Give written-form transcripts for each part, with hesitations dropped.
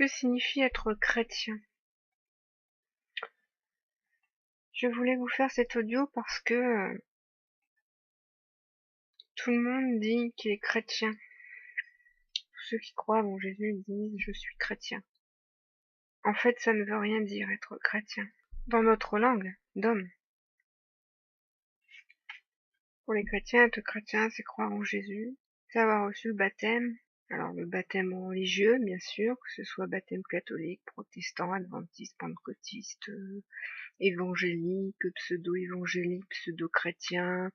que signifie être chrétien? Je voulais vous faire cet audio parce que tout le monde dit qu'il est chrétien. Tous ceux qui croient en Jésus disent « je suis chrétien ». En fait, ça ne veut rien dire être chrétien. Dans notre langue d'homme. Pour les chrétiens, être chrétien, c'est croire en Jésus, c'est avoir reçu le baptême. Alors le baptême religieux, bien sûr, que ce soit baptême catholique, protestant, adventiste, pentecôtiste, évangélique, pseudo-évangélique, pseudo-chrétien,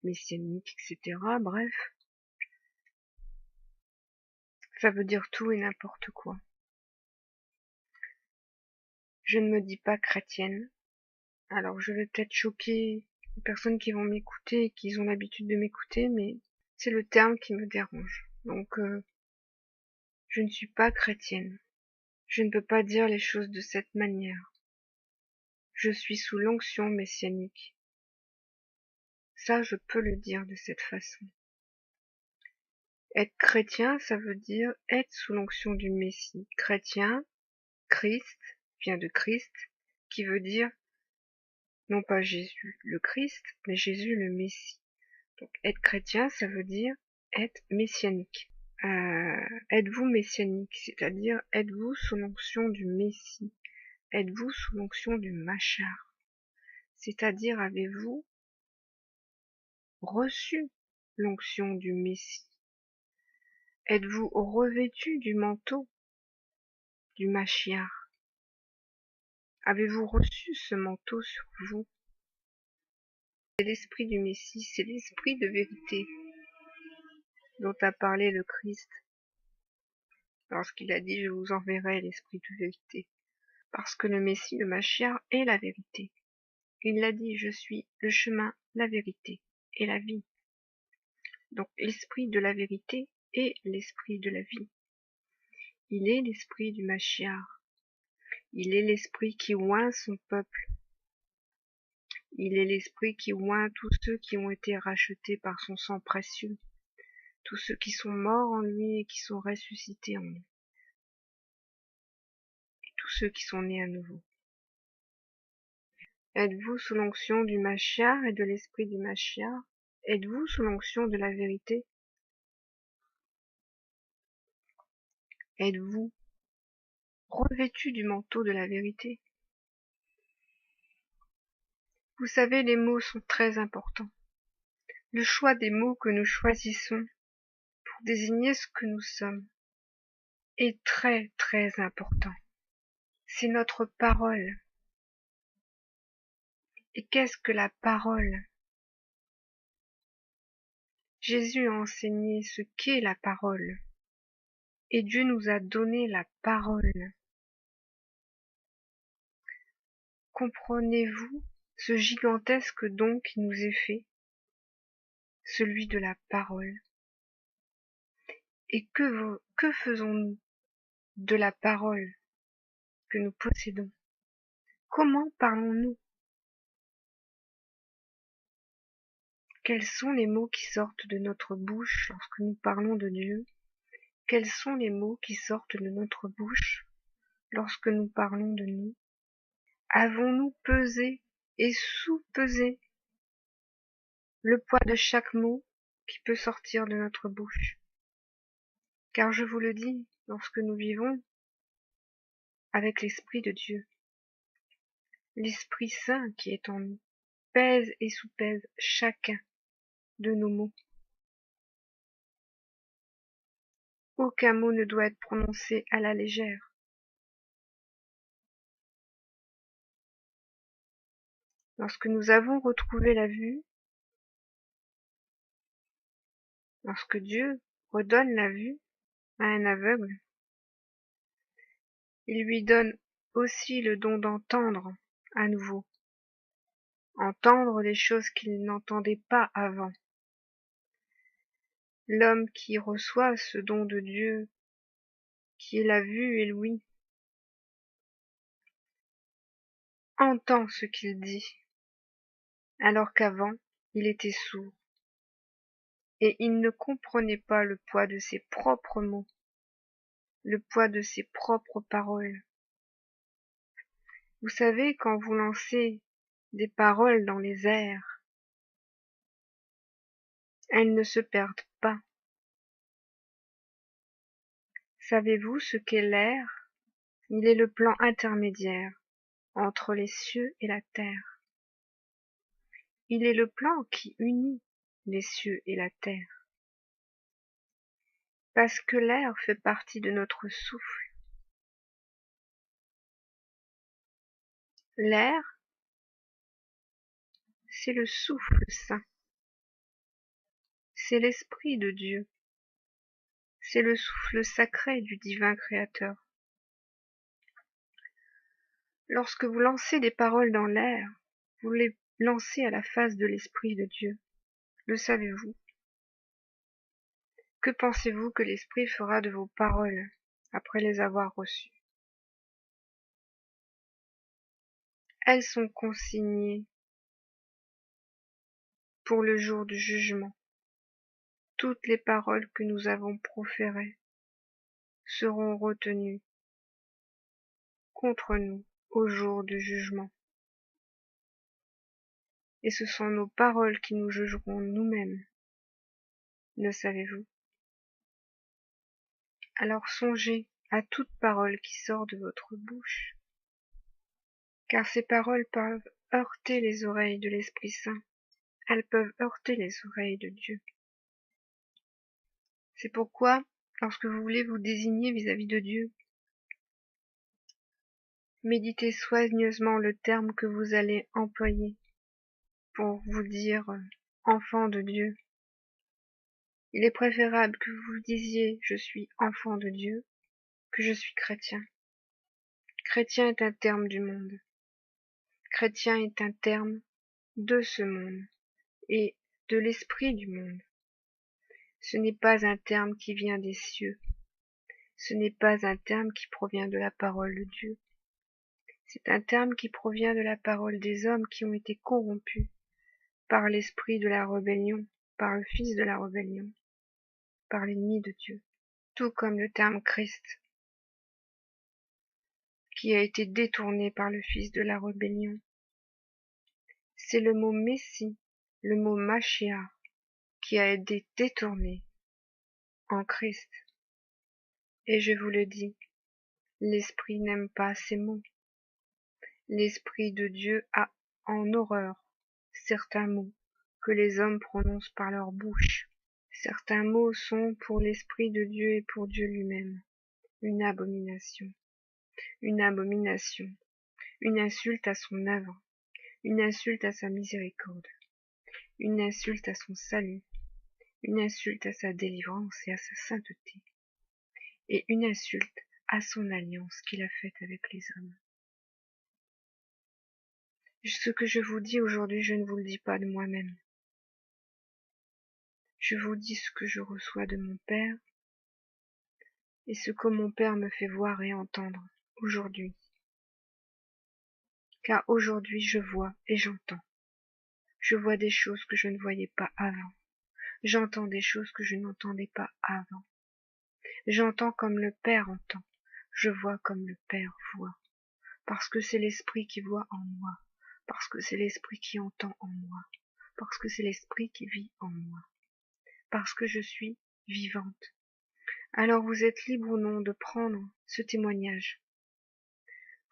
messianique, etc. Bref, ça veut dire tout et n'importe quoi. Je ne me dis pas chrétienne, alors je vais peut-être choquer les personnes qui vont m'écouter et qui ont l'habitude de m'écouter, mais c'est le terme qui me dérange. Donc, je ne suis pas chrétienne. Je ne peux pas dire les choses de cette manière. Je suis sous l'onction messianique. Ça, je peux le dire de cette façon. Être chrétien, ça veut dire être sous l'onction du Messie. Chrétien, Christ, vient de Christ, qui veut dire non pas Jésus le Christ, mais Jésus le Messie. Donc être chrétien, ça veut dire être messianique. Êtes-vous messianique, c'est-à-dire êtes-vous sous l'onction du Messie? Êtes-vous sous l'onction du Machar? C'est-à-dire avez-vous reçu l'onction du Messie? Êtes-vous revêtu du manteau du Machiar? Avez-vous reçu ce manteau sur vous? C'est l'esprit du Messie, c'est l'esprit de vérité dont a parlé le Christ lorsqu'il a dit « Je vous enverrai l'esprit de vérité ». Parce que le Messie, le Machiar, est la vérité. Il l'a dit « Je suis le chemin, la vérité et la vie ». Donc l'esprit de la vérité est l'esprit de la vie. Il est l'esprit du Machiar. Il est l'esprit qui oint son peuple. Il est l'esprit qui oint tous ceux qui ont été rachetés par son sang précieux, tous ceux qui sont morts en lui et qui sont ressuscités en lui, et tous ceux qui sont nés à nouveau. Êtes-vous sous l'onction du Machiar et de l'esprit du Machiar? Êtes-vous sous l'onction de la vérité? Êtes-vous revêtu du manteau de la vérité? Vous savez, les mots sont très importants. Le choix des mots que nous choisissons pour désigner ce que nous sommes est très très important. C'est notre parole. Et qu'est-ce que la parole? Jésus a enseigné ce qu'est la parole. Et Dieu nous a donné la parole. Comprenez-vous ce gigantesque don qui nous est fait, celui de la parole? Et que faisons-nous de la parole que nous possédons? Comment parlons-nous? Quels sont les mots qui sortent de notre bouche lorsque nous parlons de Dieu? Quels sont les mots qui sortent de notre bouche lorsque nous parlons de nous? Avons-nous pesé et sous-pesé le poids de chaque mot qui peut sortir de notre bouche? Car je vous le dis, lorsque nous vivons avec l'Esprit de Dieu, l'Esprit Saint qui est en nous, pèse et sous-pèse chacun de nos mots. Aucun mot ne doit être prononcé à la légère. Lorsque nous avons retrouvé la vue, lorsque Dieu redonne la vue à un aveugle, il lui donne aussi le don d'entendre à nouveau, entendre des choses qu'il n'entendait pas avant. L'homme qui reçoit ce don de Dieu, qui est la vue et l'ouïe, entend ce qu'il dit, alors qu'avant, il était sourd, et il ne comprenait pas le poids de ses propres mots. le poids de ses propres paroles. Vous savez, quand vous lancez des paroles dans les airs, elles ne se perdent pas. Savez-vous ce qu'est l'air? Il est le plan intermédiaire entre les cieux et la terre. Il est le plan qui unit les cieux et la terre. Parce que l'air fait partie de notre souffle. L'air, c'est le souffle saint. C'est l'Esprit de Dieu. C'est le souffle sacré du divin Créateur. Lorsque vous lancez des paroles dans l'air, vous les lancez à la face de l'Esprit de Dieu. Le savez-vous? Que pensez-vous que l'Esprit fera de vos paroles après les avoir reçues? Elles sont consignées pour le jour du jugement. Toutes les paroles que nous avons proférées seront retenues contre nous au jour du jugement. Et ce sont nos paroles qui nous jugeront nous-mêmes. Ne savez-vous? Alors songez à toute parole qui sort de votre bouche, car ces paroles peuvent heurter les oreilles de l'Esprit Saint. Elles peuvent heurter les oreilles de Dieu. C'est pourquoi, lorsque vous voulez vous désigner vis-à-vis de Dieu, méditez soigneusement le terme que vous allez employer pour vous dire enfant de Dieu. Il est préférable que vous disiez je suis enfant de Dieu que je suis chrétien. Chrétien est un terme du monde. Chrétien est un terme de ce monde et de l'esprit du monde. Ce n'est pas un terme qui vient des cieux. Ce n'est pas un terme qui provient de la parole de Dieu. C'est un terme qui provient de la parole des hommes qui ont été corrompus par l'esprit de la rébellion, par le fils de la rébellion, par l'ennemi de Dieu. Tout comme le terme Christ, qui a été détourné par le fils de la rébellion. C'est le mot Messie, le mot Mashiach, qui a été détourné en Christ. Et je vous le dis, l'Esprit n'aime pas ces mots. L'Esprit de Dieu a en horreur certains mots que les hommes prononcent par leur bouche. Certains mots sont pour l'Esprit de Dieu et pour Dieu lui-même une abomination, une abomination, une insulte à son œuvre, une insulte à sa miséricorde, une insulte à son salut, une insulte à sa délivrance et à sa sainteté, et une insulte à son alliance qu'il a faite avec les hommes. Ce que je vous dis aujourd'hui, je ne vous le dis pas de moi-même. Je vous dis ce que je reçois de mon Père, et ce que mon Père me fait voir et entendre aujourd'hui. Car aujourd'hui je vois et j'entends. Je vois des choses que je ne voyais pas avant. J'entends des choses que je n'entendais pas avant. J'entends comme le Père entend. Je vois comme le Père voit. Parce que c'est l'Esprit qui voit en moi. Parce que c'est l'Esprit qui entend en moi. Parce que c'est l'Esprit qui vit en moi. Parce que je suis vivante. Alors vous êtes libre ou non de prendre ce témoignage.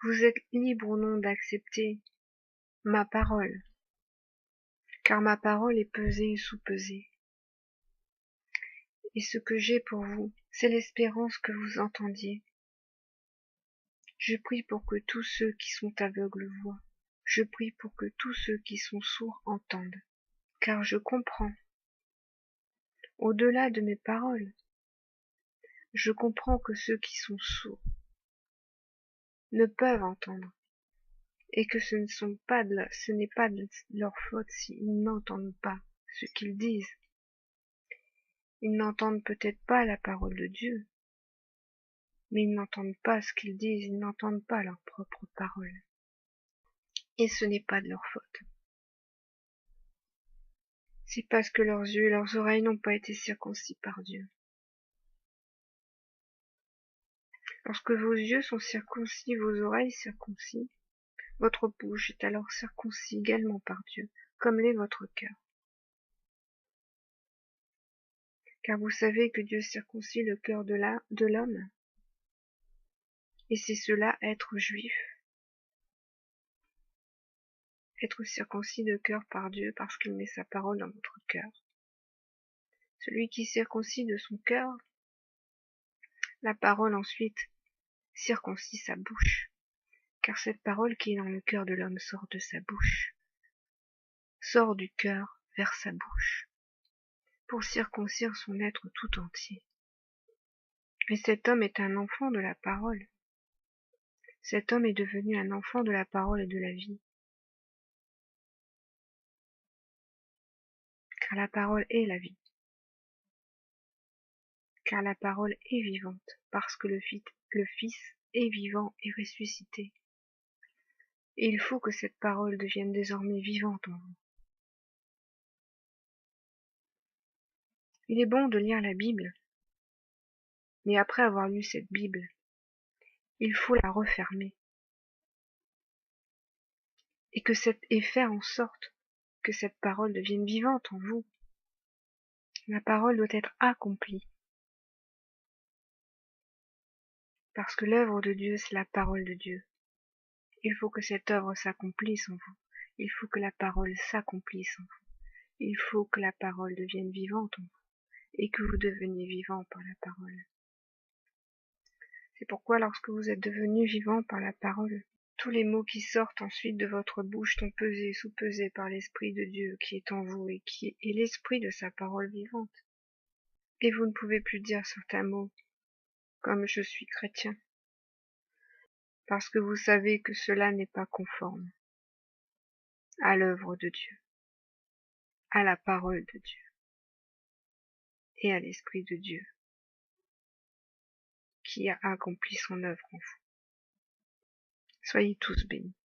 Vous êtes libre ou non d'accepter ma parole. Car ma parole est pesée et sous-pesée. Et ce que j'ai pour vous, c'est l'espérance que vous entendiez. Je prie pour que tous ceux qui sont aveugles voient. Je prie pour que tous ceux qui sont sourds entendent. Car je comprends. Au-delà de mes paroles, je comprends que ceux qui sont sourds ne peuvent entendre. Et que ce n'est pas de leur faute s'ils n'entendent pas ce qu'ils disent. Ils n'entendent peut-être pas la parole de Dieu, mais ils n'entendent pas ce qu'ils disent, ils n'entendent pas leur propre parole. Et ce n'est pas de leur faute. C'est parce que leurs yeux et leurs oreilles n'ont pas été circoncis par Dieu. Lorsque vos yeux sont circoncis, vos oreilles circoncis, votre bouche est alors circoncis également par Dieu, comme l'est votre cœur. Car vous savez que Dieu circoncis le cœur de l'homme, et c'est cela être juif, être circoncis de cœur par Dieu parce qu'il met sa parole dans votre cœur. Celui qui circoncis de son cœur, la parole ensuite circoncis sa bouche, car cette parole qui est dans le cœur de l'homme sort de sa bouche, sort du cœur vers sa bouche, pour circoncire son être tout entier. Et cet homme est un enfant de la parole. Cet homme est devenu un enfant de la parole et de la vie. Car la parole est la vie. Car la parole est vivante, parce que le Fils est vivant et ressuscité. Et il faut que cette parole devienne désormais vivante en vous. Il est bon de lire la Bible, mais après avoir lu cette Bible, il faut la refermer. Et faire en sorte que cette parole devienne vivante en vous. La parole doit être accomplie. Parce que l'œuvre de Dieu, c'est la parole de Dieu. Il faut que cette œuvre s'accomplisse en vous. Il faut que la parole s'accomplisse en vous. Il faut que la parole devienne vivante en vous. Et que vous deveniez vivant par la parole. C'est pourquoi lorsque vous êtes devenu vivant par la parole, tous les mots qui sortent ensuite de votre bouche sont pesés, sous-pesés par l'Esprit de Dieu qui est en vous et qui est l'Esprit de sa parole vivante. Et vous ne pouvez plus dire certains mots, comme je suis chrétien, parce que vous savez que cela n'est pas conforme à l'œuvre de Dieu, à la parole de Dieu et à l'Esprit de Dieu qui a accompli son œuvre en vous. Soyez tous bénis.